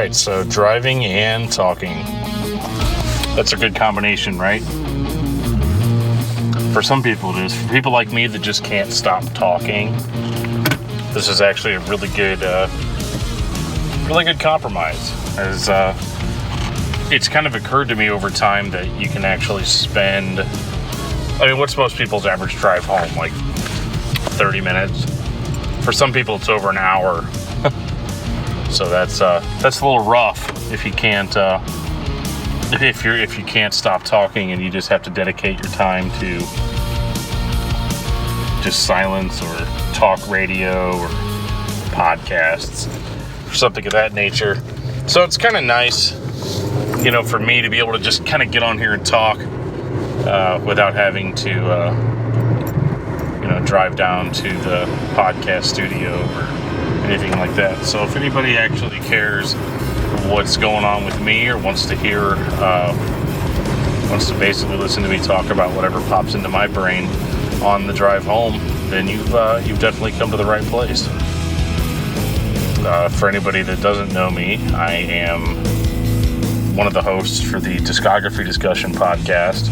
right, so driving and talking. That's a good combination, right? For some people it is. For people like me that just can't stop talking, this is actually a really good compromise. As it's kind of occurred to me over time that you can actually spend, what's most people's average drive home? Like 30 minutes? For some people it's over an hour. So that's a little rough if you can't if you can't stop talking and you just have to dedicate your time to just silence or talk radio or podcasts or something of that nature. So it's kind of nice, for me to be able to just kind of get on here and talk without having to drive down to the podcast studio or anything like that. So if anybody actually cares what's going on with me or wants to basically listen to me talk about whatever pops into my brain on the drive home, then you've definitely come to the right place. For anybody that doesn't know me, I am one of the hosts for the Discography Discussion podcast,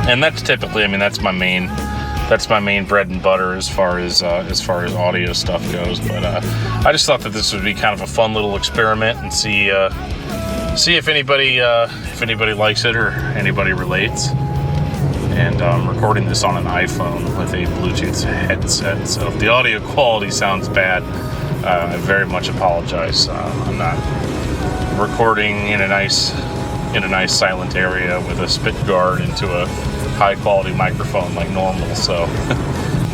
and that's typically, that's my main bread and butter as far as audio stuff goes. But I just thought that this would be kind of a fun little experiment and see if anybody likes it or anybody relates. And I'm recording this on an iPhone with a Bluetooth headset, so if the audio quality sounds bad, I very much apologize. I'm not recording in a nice silent area with a spit guard into a high quality microphone like normal, so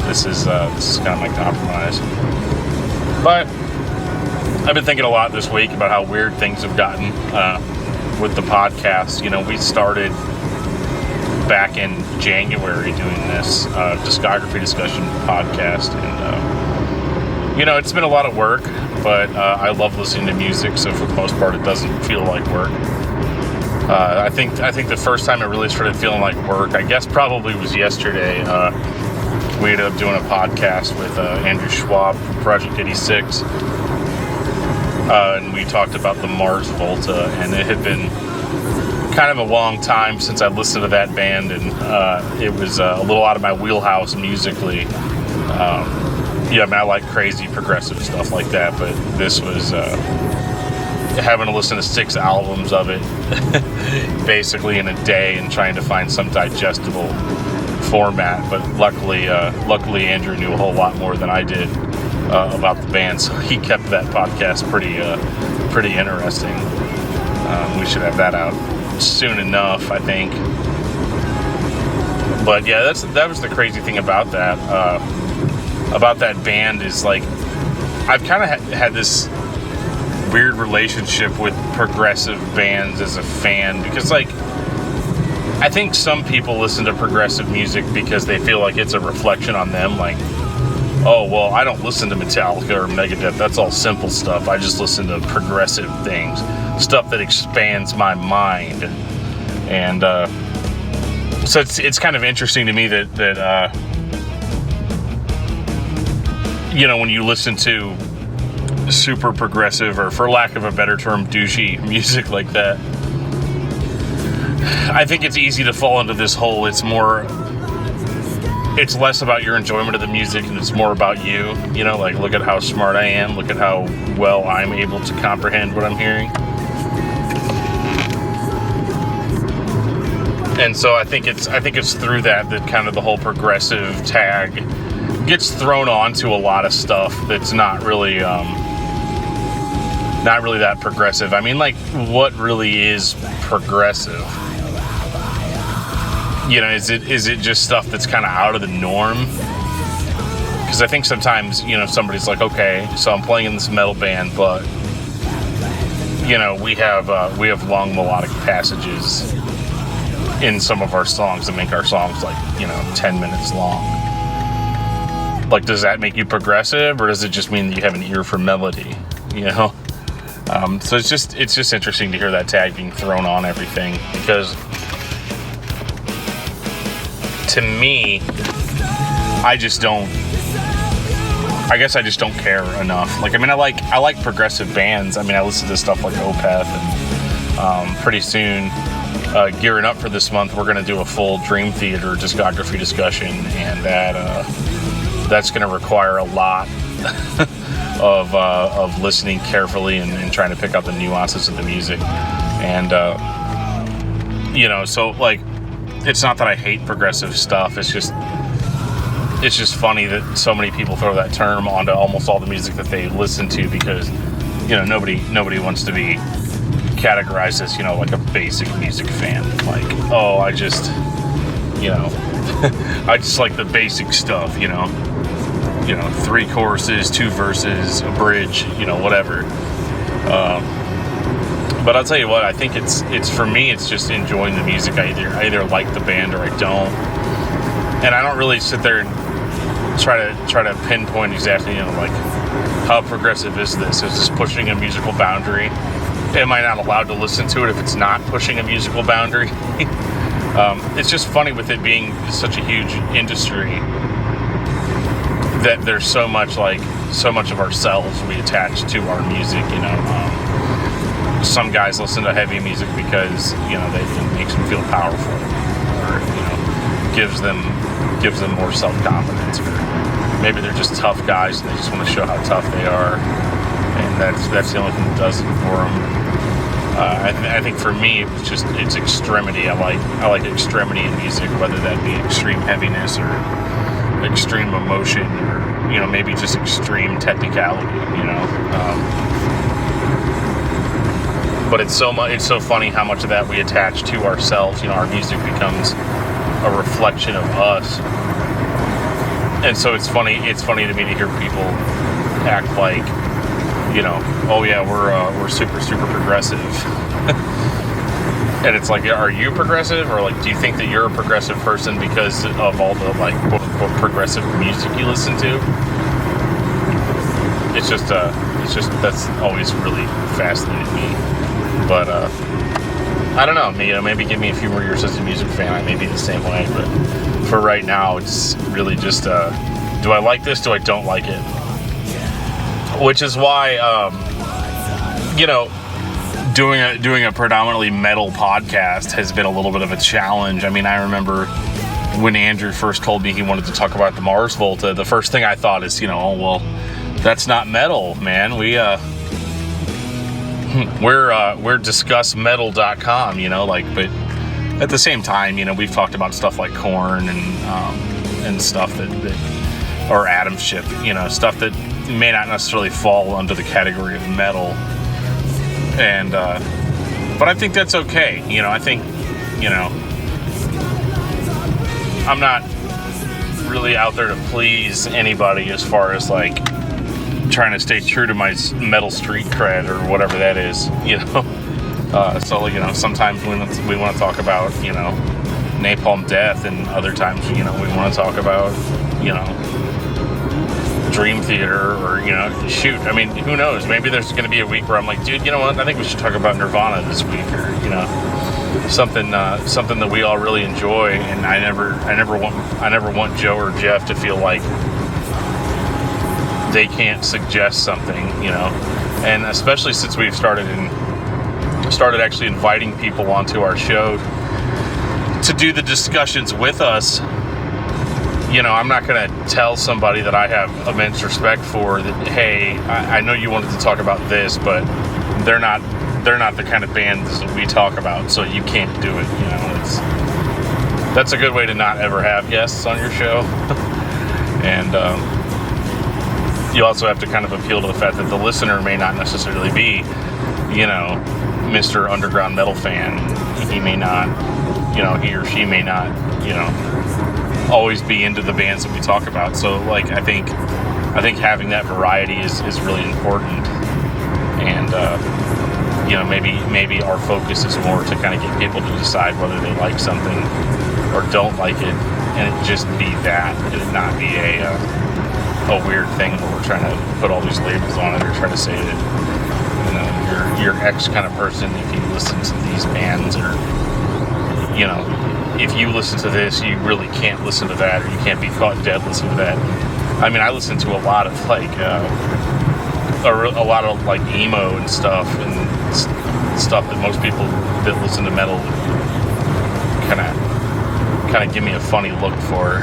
this is kind of my compromise. But I've been thinking a lot this week about how weird things have gotten with the podcast. We started back in January doing this discography discussion podcast, and it's been a lot of work, but I love listening to music, so for the most part it doesn't feel like work. I think the first time it really started feeling like work, I guess probably was yesterday. We ended up doing a podcast with Andrew Schwab from Project 86, and we talked about the Mars Volta, and it had been kind of a long time since I listened to that band, and it was a little out of my wheelhouse musically. I like crazy progressive stuff like that, but this was having to listen to 6 albums of it basically in a day and trying to find some digestible format. But luckily Andrew knew a whole lot more than I did about the band, so he kept that podcast pretty interesting. We should have that out soon enough, I think. But yeah, that was the crazy thing about that band, is like I've kind of had this weird relationship with progressive bands as a fan, because I think some people listen to progressive music because they feel like it's a reflection on them, like, oh well, I don't listen to Metallica or Megadeth, that's all simple stuff, I just listen to progressive things, stuff that expands my mind. And so it's kind of interesting to me that when you listen to super progressive, or for lack of a better term, douchey music like that, I think it's easy to fall into this hole. It's less about your enjoyment of the music and it's more about you. Like, look at how smart I am, look at how well I'm able to comprehend what I'm hearing. And so I think it's through that kind of the whole progressive tag gets thrown onto a lot of stuff that's not really that progressive. What really is progressive? Is it just stuff that's kind of out of the norm? Because I think sometimes, somebody's like, okay, so I'm playing in this metal band, but we have long melodic passages in some of our songs that make our songs 10 minutes long. Like, does that make you progressive, or does it just mean that you have an ear for melody? So it's just interesting to hear that tag being thrown on everything, because to me, I just don't I guess I just don't care enough. Like, I mean, I like progressive bands. I mean, I listen to stuff like Opeth, and pretty soon, gearing up for this month, we're going to do a full Dream Theater discography discussion, and that's going to require a lot of listening carefully and trying to pick out the nuances of the music. And so like, it's not that I hate progressive stuff. It's just funny that so many people throw that term onto almost all the music that they listen to, because nobody wants to be categorized as like a basic music fan. Like, oh, I just I just like the basic stuff. 3 choruses, 2 verses, a bridge, whatever. But I'll tell you what, I think it's for me, it's just enjoying the music. I either like the band or I don't. And I don't really sit there and try to pinpoint exactly, like, how progressive is this? Is this pushing a musical boundary? Am I not allowed to listen to it if it's not pushing a musical boundary? It's just funny with it being such a huge industry that there's so much of ourselves we attach to our music. Some guys listen to heavy music because it makes them feel powerful, or gives them more self-confidence, or maybe they're just tough guys and they just want to show how tough they are, and that's the only thing that does it for them. I think for me it's extremity. I like extremity in music, whether that be extreme heaviness or extreme emotion, or maybe just extreme technicality. But it's so funny how much of that we attach to ourselves. Our music becomes a reflection of us, and so it's funny to me to hear people act like, oh yeah, we're super progressive. And it's like, are you progressive, or like, do you think that you're a progressive person because of all the like quote unquote progressive music you listen to? It's just that's always really fascinated me. But I don't know, maybe give me a few more years as a music fan, I may be the same way. But for right now, it's really just, do I like this? Do I don't like it? Which is why, doing a predominantly metal podcast has been a little bit of a challenge. I mean, I remember when Andrew first told me he wanted to talk about the Mars Volta, the first thing I thought is, oh, well, that's not metal, man. We're discussmetal.com, but at the same time, we've talked about stuff like Korn and stuff that or Atom Ship, stuff that may not necessarily fall under the category of metal. And but I think that's okay. I think I'm not really out there to please anybody as far as like trying to stay true to my metal street cred or whatever that is. So sometimes we want to talk about Napalm Death, and other times we want to talk about Dream Theater, or shoot, I mean, who knows, maybe there's going to be a week where I'm like, dude, you know what, I think we should talk about Nirvana this week, or something that we all really enjoy. And I never want Joe or Jeff to feel like they can't suggest something, and especially since we've started actually inviting people onto our show to do the discussions with us. I'm not going to tell somebody that I have immense respect for that, hey, I know you wanted to talk about this, but they're not the kind of bands that we talk about, so you can't do it. That's a good way to not ever have guests on your show. And you also have to kind of appeal to the fact that the listener may not necessarily be, Mr. Underground Metal fan. He may not, he or she may not, always be into the bands that we talk about. So like, I think having that variety is really important. And maybe our focus is more to kind of get people to decide whether they like something or don't like it, and it just be that, and it not be a weird thing where we're trying to put all these labels on it, or try to say that you're X kind of person if you listen to these bands, or if you listen to this, you really can't listen to that, or you can't be caught dead listening to that. I mean, I listen to a lot of like emo and stuff, and stuff that most people that listen to metal kind of give me a funny look for.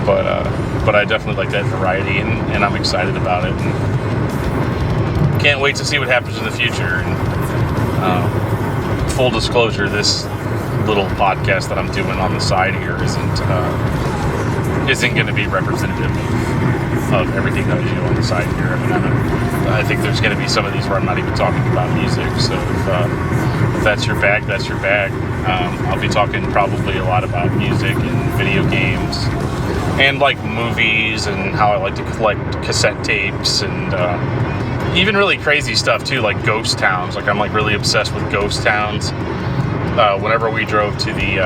But I definitely like that variety, and I'm excited about it, and can't wait to see what happens in the future. And full disclosure, this little podcast that I'm doing on the side here isn't going to be representative of everything that I do on the side here. I mean, I think there's going to be some of these where I'm not even talking about music. So if that's your bag, that's your bag. I'll be talking probably a lot about music and video games, and like movies, and how I like to collect cassette tapes, and even really crazy stuff too, like ghost towns. Like I'm like really obsessed with ghost towns. Whenever we drove to the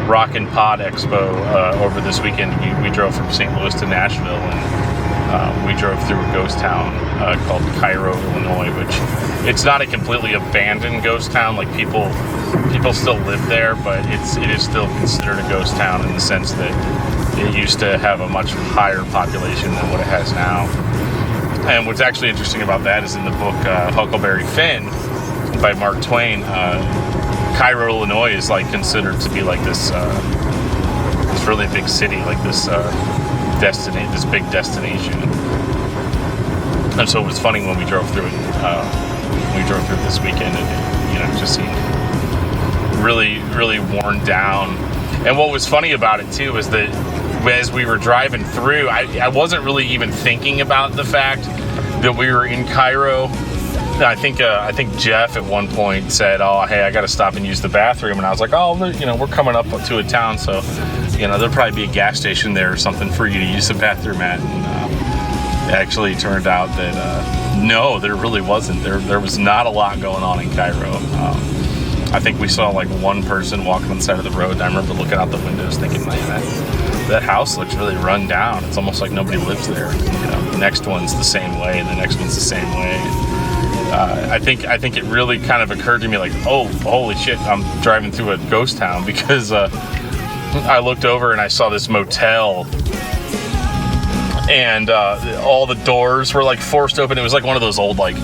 Rock and Pod Expo over this weekend, we drove from St. Louis to Nashville, and we drove through a ghost town called Cairo, Illinois, which it's not a completely abandoned ghost town. Like people still live there, but it is still considered a ghost town in the sense that it used to have a much higher population than what it has now. And what's actually interesting about that is in the book Huckleberry Finn by Mark Twain, Cairo, Illinois is like considered to be like this really big city, like this this big destination. And so it was funny when we drove through it. We drove through this weekend, and it just seemed really, really worn down. And what was funny about it too is that as we were driving through, I wasn't really even thinking about the fact that we were in Cairo. I think Jeff at one point said, "Oh, hey, I got to stop and use the bathroom," and I was like, "Oh, we're coming up to a town, so there'll probably be a gas station there or something for you to use the bathroom at." And it actually turned out that no, there really wasn't. There was not a lot going on in Cairo. I think we saw like one person walking on the side of the road, and I remember looking out the windows thinking, "Man, that house looks really run down. It's almost like nobody lives there." The next one's the same way, and the next one's the same way. I think it really kind of occurred to me like, oh, holy shit, I'm driving through a ghost town, because I looked over and I saw this motel, and all the doors were like forced open. It was like one of those old, like,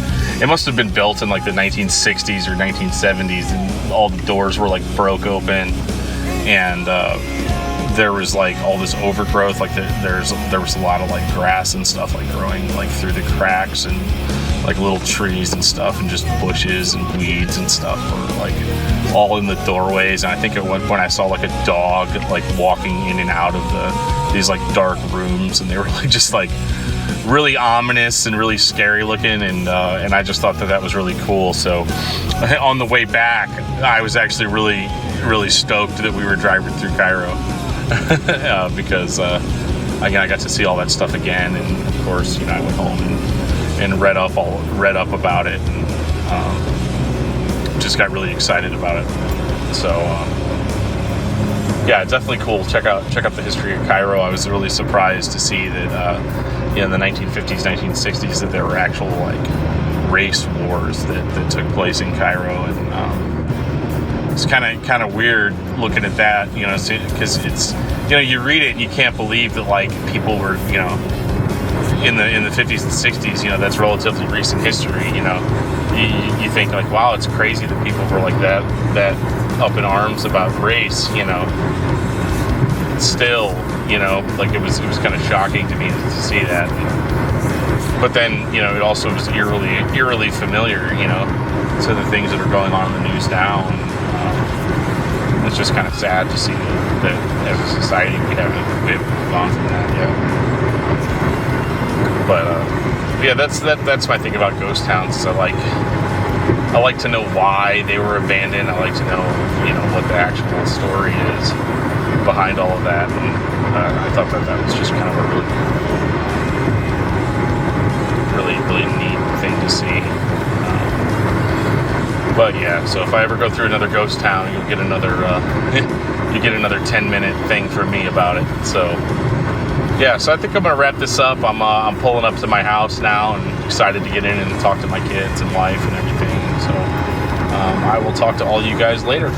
it must have been built in like the 1960s or 1970s, and all the doors were like broke open, and there was like all this overgrowth, like there was a lot of like grass and stuff like growing like through the cracks, and like little trees and stuff, and just bushes and weeds and stuff were like all in the doorways. And I think at one point I saw like a dog like walking in and out of these like dark rooms, and they were like just like really ominous and really scary looking, and I just thought that was really cool. So on the way back, I was actually really, really stoked that we were driving through Cairo because I got to see all that stuff again, and of course I went home and read up about it, and just got really excited about it. So yeah, definitely cool. Check out the history of Cairo. I was really surprised to see that in the 1950s, 1960s, that there were actual like race wars that took place in Cairo, and it's kind of weird looking at that, because it's you read it and you can't believe that like people were in the 50s and 60s, that's relatively recent history. You think like, wow, it's crazy that people were like that up in arms about race. Still, like it was kind of shocking to me to see that. But then, it also was eerily familiar, to the things that are going on in the news now. And it's just kind of sad to see that as a society we haven't gone from that yet. But yeah, that's my thing about ghost towns. I like to know why they were abandoned. I like to know what the actual story is behind all of that. And I thought that was just kind of a really, really neat thing to see. But yeah, so if I ever go through another ghost town, you'll get another 10-minute thing from me about it. So yeah, so I think I'm gonna wrap this up. I'm pulling up to my house now, and excited to get in and talk to my kids and wife and everything. So I will talk to all you guys later.